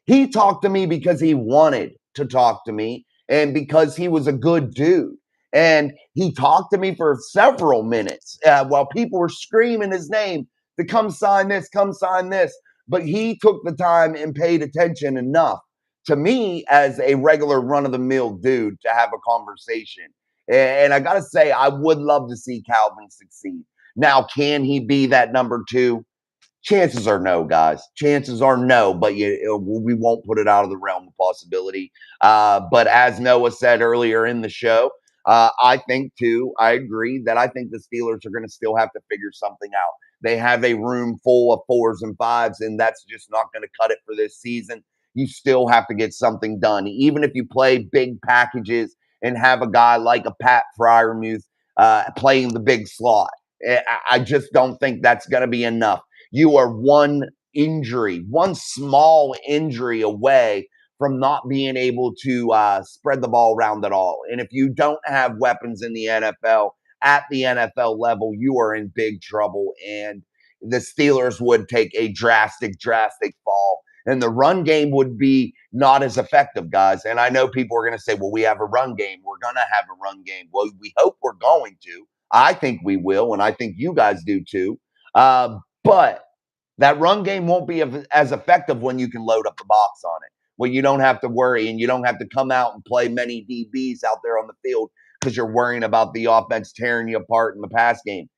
He talked to me because he wanted to talk to me and because he was a good dude. And he talked to me for several minutes while people were screaming his name to come sign this, come sign this. But he took the time and paid attention enough to me as a regular run of the mill dude to have a conversation. And I got to say, I would love to see Calvin succeed. Now, can he be that number two? Chances are no, guys. Chances are no, but we won't put it out of the realm of possibility. But as Noah said earlier in the show, I think too, I agree that I think the Steelers are going to still have to figure something out. They have a room full of 4s and 5s, and that's just not going to cut it for this season. You still have to get something done. Even if you play big packages and have a guy like a Pat Fryermuth playing the big slot, I just don't think that's going to be enough. You are one small injury away from not being able to spread the ball around at all. And if you don't have weapons in the NFL at the NFL level, you are in big trouble. And the Steelers would take a drastic fall. And the run game would be not as effective, guys. And I know people are going to say, well, we have a run game. We're going to have a run game. Well, we hope we're going to. I think we will. And I think you guys do too. But that run game won't be as effective when you can load up the box on it, when you don't have to worry and you don't have to come out and play many DBs out there on the field because you're worrying about the offense tearing you apart in the pass game.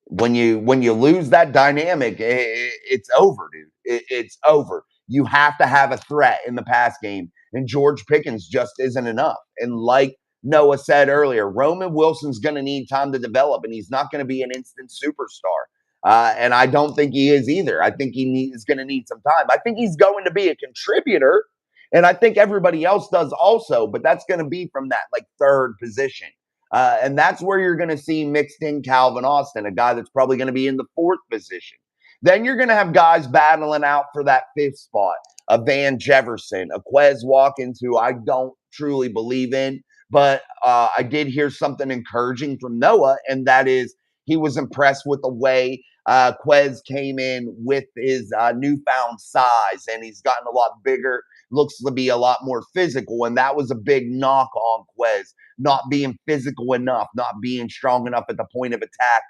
When you lose that dynamic, it's over, dude. It's over. You have to have a threat in the pass game, and George Pickens just isn't enough. And like Noah said earlier, Roman Wilson's going to need time to develop, and he's not going to be an instant superstar. And I don't think he is either. I think is going to need some time. I think he's going to be a contributor, and I think everybody else does also, but that's going to be from that like third position. And that's where you're going to see mixed in Calvin Austin, a guy that's probably going to be in the fourth position. Then you're going to have guys battling out for that fifth spot, a Van Jefferson, a Quez Watkins, who I don't truly believe in, but I did hear something encouraging from Noah, and that is he was impressed with the way Quez came in with his newfound size, and he's gotten a lot bigger, looks to be a lot more physical, and that was a big knock on Quez, not being physical enough, not being strong enough at the point of attack,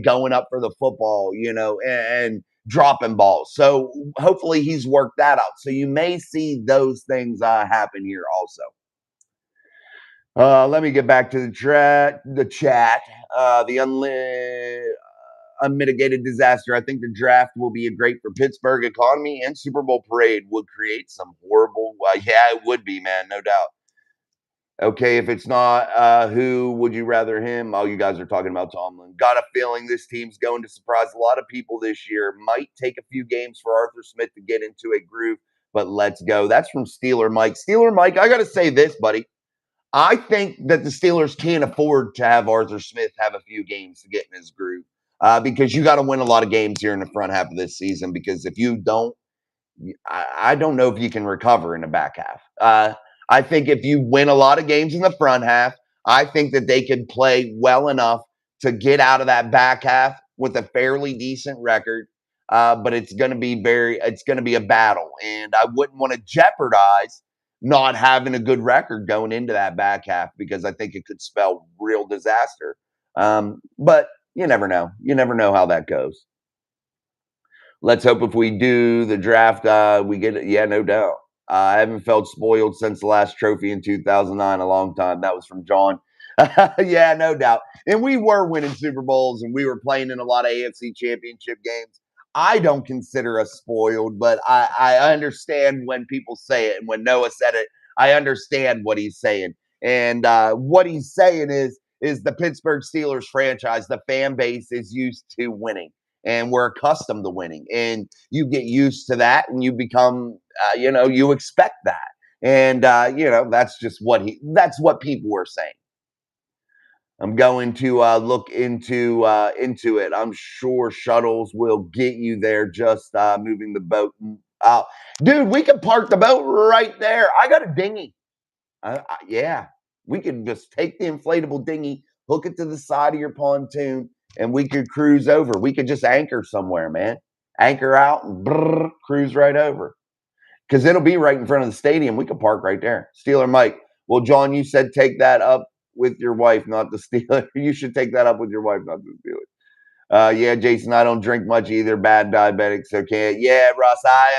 going up for the football, and dropping balls. So hopefully he's worked that out. So you may see those things happen here also. Let me get back to the chat. The unmitigated disaster. I think the draft will be a great for Pittsburgh economy and Super Bowl parade would create some horrible. Yeah, it would be, man, no doubt. Okay, if it's not, who would you rather him? Oh, you guys are talking about Tomlin. Got a feeling this team's going to surprise a lot of people this year. Might take a few games for Arthur Smith to get into a groove, but let's go. That's from Steeler Mike. Steeler Mike, I got to say this, buddy. I think that the Steelers can't afford to have Arthur Smith have a few games to get in his groove because you got to win a lot of games here in the front half of this season. Because if you don't, I don't know if you can recover in the back half. I think if you win a lot of games in the front half, I think that they could play well enough to get out of that back half with a fairly decent record. But it's going to be a battle, and I wouldn't want to jeopardize not having a good record going into that back half because I think it could spell real disaster. But you never know. You never know how that goes. Let's hope if we do the draft, we get it. Yeah, no doubt. I haven't felt spoiled since the last trophy in 2009, a long time. That was from John. Yeah, no doubt. And we were winning Super Bowls and we were playing in a lot of AFC championship games. I don't consider us spoiled, but I understand when people say it. And when Noah said it, I understand what he's saying. And what he's saying is the Pittsburgh Steelers franchise, the fan base is used to winning and we're accustomed to winning and you get used to that and you become you expect that and that's what people were saying. I'm going to look into it. I'm sure shuttles will get you there, just moving the boat out. Dude, we could park the boat right there. I got a dinghy. Yeah, we could just take the inflatable dinghy, hook it to the side of your pontoon, and we could cruise over. We could just anchor somewhere, man. Anchor out and cruise right over. Because it'll be right in front of the stadium. We could park right there. Steeler Mike. Well, John, you said take that up with your wife, not the Steeler. You should take that up with your wife, not the Steelers. Yeah, Jason, I don't drink much either. Bad diabetics. Okay. Yeah, Russ, I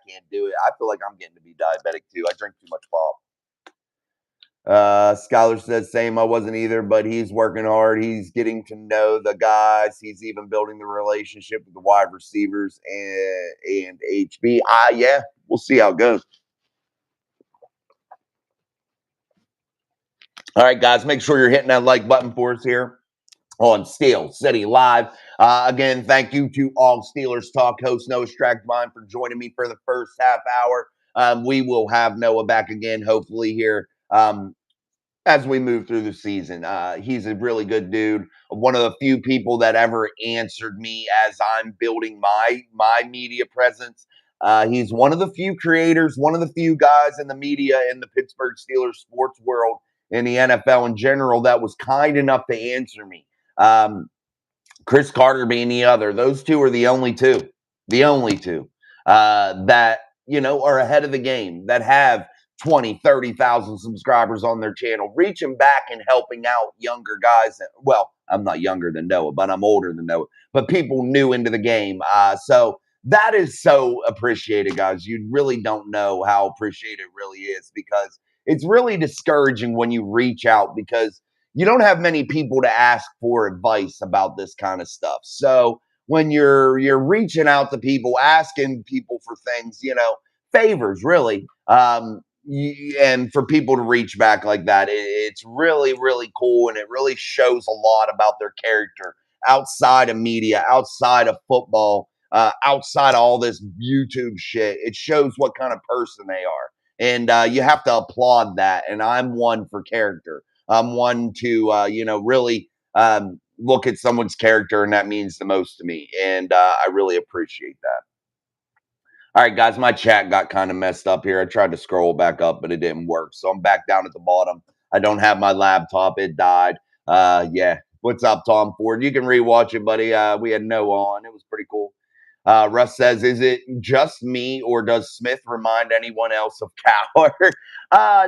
can't do it. I feel like I'm getting to be diabetic too. I drink too much pop. Scholar says same. I wasn't either, but he's working hard. He's getting to know the guys. He's even building the relationship with the wide receivers and HB. Yeah, we'll see how it goes. All right, guys, make sure you're hitting that like button for us here on Steel City Live. Again, thank you to all Steelers Talk host Noah Strackbien for joining me for the first half hour. We will have Noah back again, hopefully here as we move through the season. He's a really good dude. One of the few people that ever answered me as I'm building my media presence. He's one of the few creators, one of the few guys in the media in the Pittsburgh Steelers sports world, in the NFL in general, that was kind enough to answer me. Chris Carter being the other. Those two are the only two that are ahead of the game, that have 20, 30,000 subscribers on their channel, reaching back and helping out younger guys. Well, I'm not younger than Noah, but I'm older than Noah, but people new into the game. So that is so appreciated, guys. You really don't know how appreciated it really is, because it's really discouraging when you reach out, because you don't have many people to ask for advice about this kind of stuff. So when you're reaching out to people, asking people for things, favors, really, and for people to reach back like that, it's really, really cool, and it really shows a lot about their character outside of media, outside of football, outside of all this YouTube shit. It shows what kind of person they are, and you have to applaud that. And I'm one for character. I'm one to really look at someone's character, and that means the most to me. And I really appreciate that. All right, guys, my chat got kind of messed up here. I tried to scroll back up, but it didn't work. So I'm back down at the bottom. I don't have my laptop. It died. Yeah. What's up, Tom Ford? You can rewatch it, buddy. We had Noah on. It was pretty cool. Russ says, is it just me, or does Smith remind anyone else of Cowher?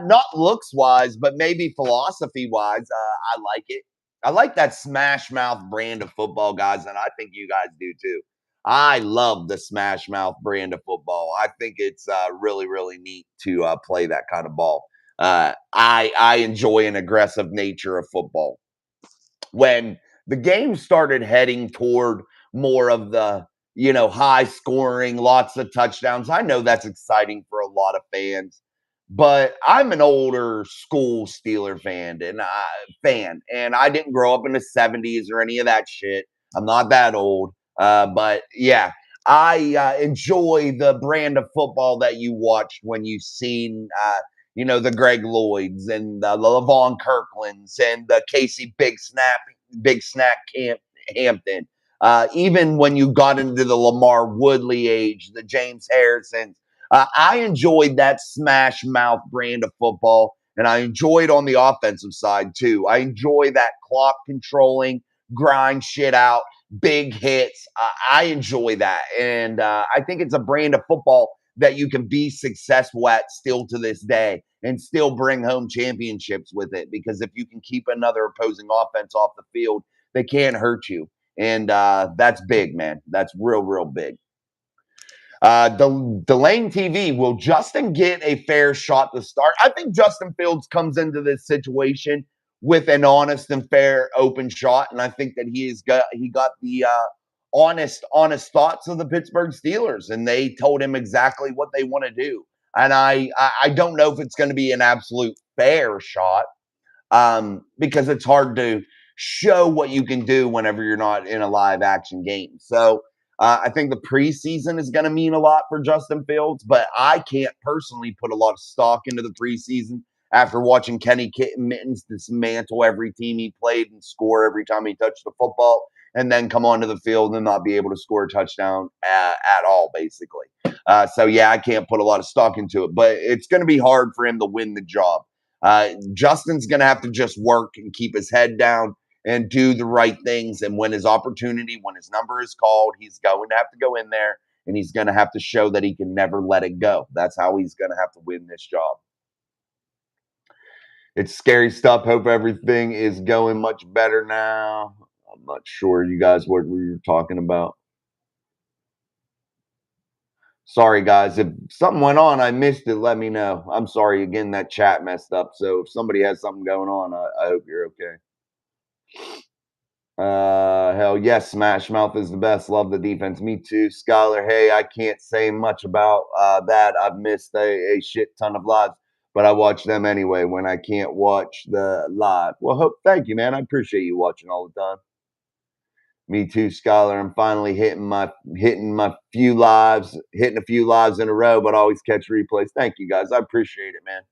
Not looks-wise, but maybe philosophy-wise. I like it. I like that Smashmouth brand of football, guys, and I think you guys do too. I love the Smashmouth brand of football. I think it's really, really neat to play that kind of ball. I enjoy an aggressive nature of football. When the game started heading toward more of the, high scoring, lots of touchdowns, I know that's exciting for a lot of fans, but I'm an older school Steeler and I didn't grow up in the 70s or any of that shit. I'm not that old. But yeah, I enjoy the brand of football that you watched when you've seen, the Greg Lloyds and the Lavon Kirklands and the Casey Big Snack Hampton. Even when you got into the Lamar Woodley age, the James Harrisons, I enjoyed that smash mouth brand of football, and I enjoyed on the offensive side too. I enjoy that clock controlling, grind shit out, big hits. I enjoy that, and I think it's a brand of football that you can be successful at still to this day and still bring home championships with it. Because if you can keep another opposing offense off the field, they can't hurt you, and that's big, man. That's real, real big. Delaying TV, will Justin get a fair shot to start? I think Justin Fields comes into this situation with an honest and fair open shot, and I think that he got the honest thoughts of the Pittsburgh Steelers, and they told him exactly what they want to do. And I don't know if it's going to be an absolute fair shot, because it's hard to show what you can do whenever you're not in a live action game. So I think the preseason is going to mean a lot for Justin Fields, but I can't personally put a lot of stock into the preseason after watching Kenny Mittens dismantle every team he played and score every time he touched the football, and then come onto the field and not be able to score a touchdown at all, basically. So, yeah, I can't put a lot of stock into it, but it's going to be hard for him to win the job. Justin's going to have to just work and keep his head down and do the right things. And when his number is called, he's going to have to go in there, and he's going to have to show that he can never let it go. That's how he's going to have to win this job. It's scary stuff. Hope everything is going much better now. I'm not sure, you guys, what we were talking about. Sorry, guys. If something went on, I missed it, let me know. I'm sorry. Again, that chat messed up. So if somebody has something going on, I hope you're okay. Hell yes, Smashmouth is the best. Love the defense. Me too. Skylar, hey, I can't say much about that. I've missed a shit ton of lives, but I watch them anyway when I can't watch the live. Well, thank you, man. I appreciate you watching all the time. Me too, Skylar. I'm finally hitting a few lives in a row, but I always catch replays. Thank you, guys. I appreciate it, man.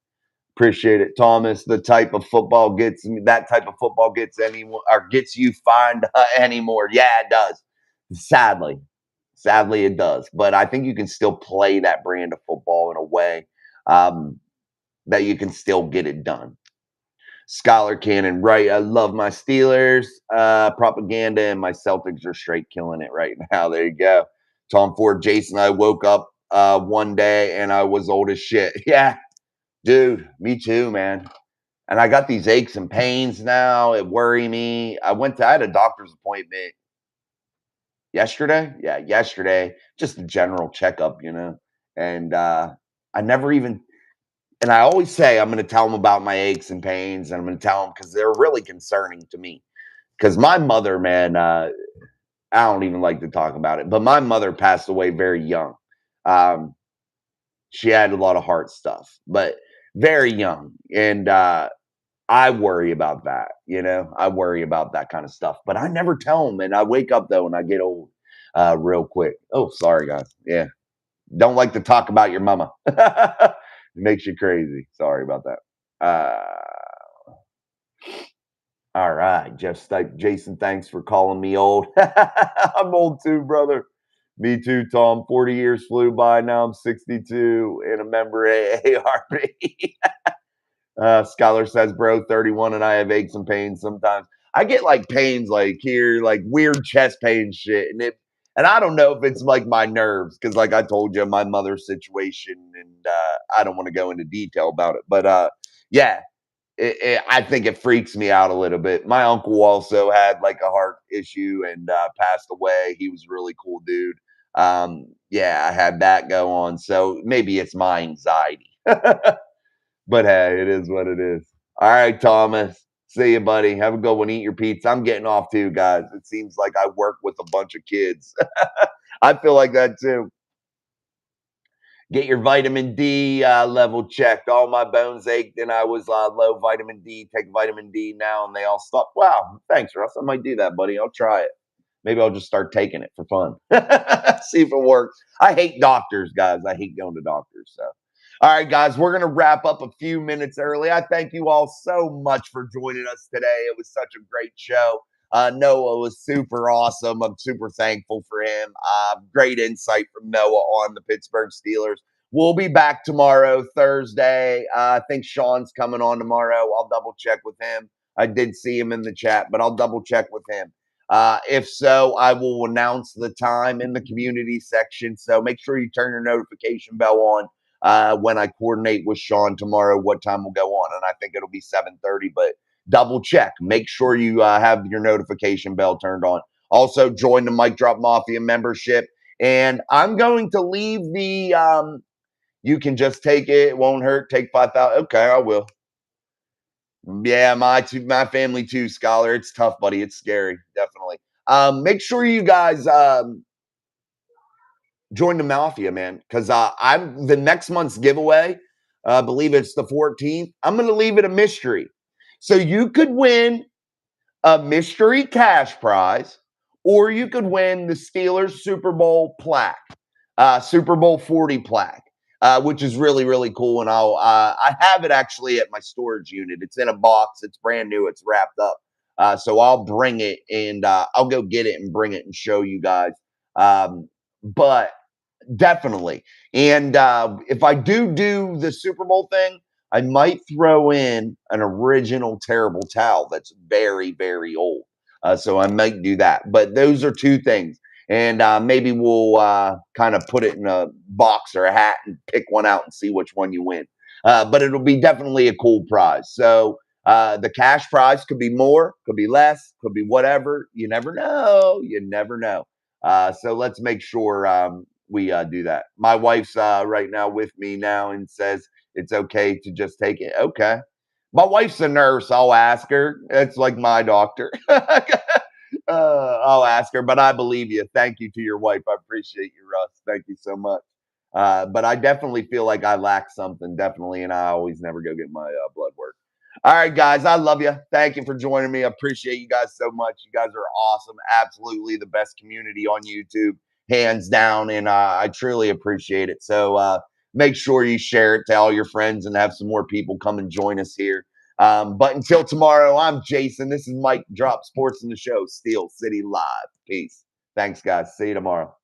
Appreciate it, Thomas. That type of football gets you fined anymore. Yeah, it does. Sadly, it does. But I think you can still play that brand of football in a way that you can still get it done. Scholar Cannon, right? I love my Steelers propaganda, and my Celtics are straight killing it right now. There you go. Tom Ford, Jason, I woke up one day and I was old as shit. Yeah, dude, me too, man. And I got these aches and pains now. It worry me. I had a doctor's appointment yesterday. Yeah, yesterday. Just a general checkup, And I never even, and I always say I'm going to tell them about my aches and pains, and I'm going to tell them because they're really concerning to me. Because my mother, man, I don't even like to talk about it, but my mother passed away very young. She had a lot of heart stuff, but very young. And I worry about that, I worry about that kind of stuff, but I never tell them. And I wake up though, and I get old real quick. Oh, sorry, guys. Yeah. Don't like to talk about your mama. It makes you crazy. Sorry about that. All right. Jason, thanks for calling me old. I'm old too, brother. Me too, Tom. 40 years flew by. Now I'm 62 and a member of AARP. Scholar says, bro, 31, and I have aches and pains sometimes. I get like pains like here, like weird chest pain shit. And I don't know if it's like my nerves, because like I told you, my mother's situation, and I don't want to go into detail about it. But yeah, I think it freaks me out a little bit. My uncle also had like a heart issue and passed away. He was a really cool dude. Yeah, I had that go on. So maybe it's my anxiety. But hey, it is what it is. All right, Thomas. See you, buddy. Have a good one. Eat your pizza. I'm getting off too, guys. It seems like I work with a bunch of kids. I feel like that too. Get your vitamin D level checked. All my bones ached and I was low vitamin D. Take vitamin D now and they all stopped. Wow. Thanks, Russ. I might do that, buddy. I'll try it. Maybe I'll just start taking it for fun. See if it works. I hate doctors, guys. I hate going to doctors. So, all right, guys, we're going to wrap up a few minutes early. I thank you all so much for joining us today. It was such a great show. Noah was super awesome. I'm super thankful for him. Great insight from Noah on the Pittsburgh Steelers. We'll be back tomorrow, Thursday. I think Sean's coming on tomorrow. I'll double check with him. I did see him in the chat, but I'll double check with him. If so, I will announce the time in the community section. So make sure you turn your notification bell on when I coordinate with Sean tomorrow what time will go on. And I think it'll be 7:30, but double check. Make sure you have your notification bell turned on. Also, join the Mic Drop Mafia membership. And I'm going to leave the you can just take it. It won't hurt. Take 5,000. Okay, I will. Yeah, my family too, Scholar. It's tough, buddy. It's scary, definitely. Make sure you guys join the Mafia, man, because I'm the next month's giveaway. I believe it's the 14th. I'm going to leave it a mystery, so you could win a mystery cash prize, or you could win the Steelers Super Bowl plaque, Super Bowl 40 plaque, which is really, really cool. And I have it actually at my storage unit. It's in a box. It's brand new. It's wrapped up. So I'll bring it and I'll go get it and bring it and show you guys. But definitely. And if I do the Super Bowl thing, I might throw in an original terrible towel that's very, very old. So I might do that. But those are two things. And maybe we'll kind of put it in a box or a hat and pick one out and see which one you win. But it'll be definitely a cool prize. So the cash prize could be more, could be less, could be whatever. You never know. You never know. So let's make sure we do that. My wife's right now with me now and says it's okay to just take it. Okay. My wife's a nurse. I'll ask her. It's like my doctor. I'll ask her, but I believe you. Thank you to your wife. I appreciate you, Russ. Thank you so much. But I definitely feel like I lack something, definitely, and I always never go get my blood work. All right, guys, I love you. Thank you for joining me. I appreciate you guys so much. You guys are awesome. Absolutely the best community on YouTube, hands down, and I truly appreciate it. So make sure you share it to all your friends and have some more people come and join us here. But until tomorrow, I'm Jason. This is Mike Drop Sports in the Show, Steel City Live. Peace. Thanks, guys. See you tomorrow.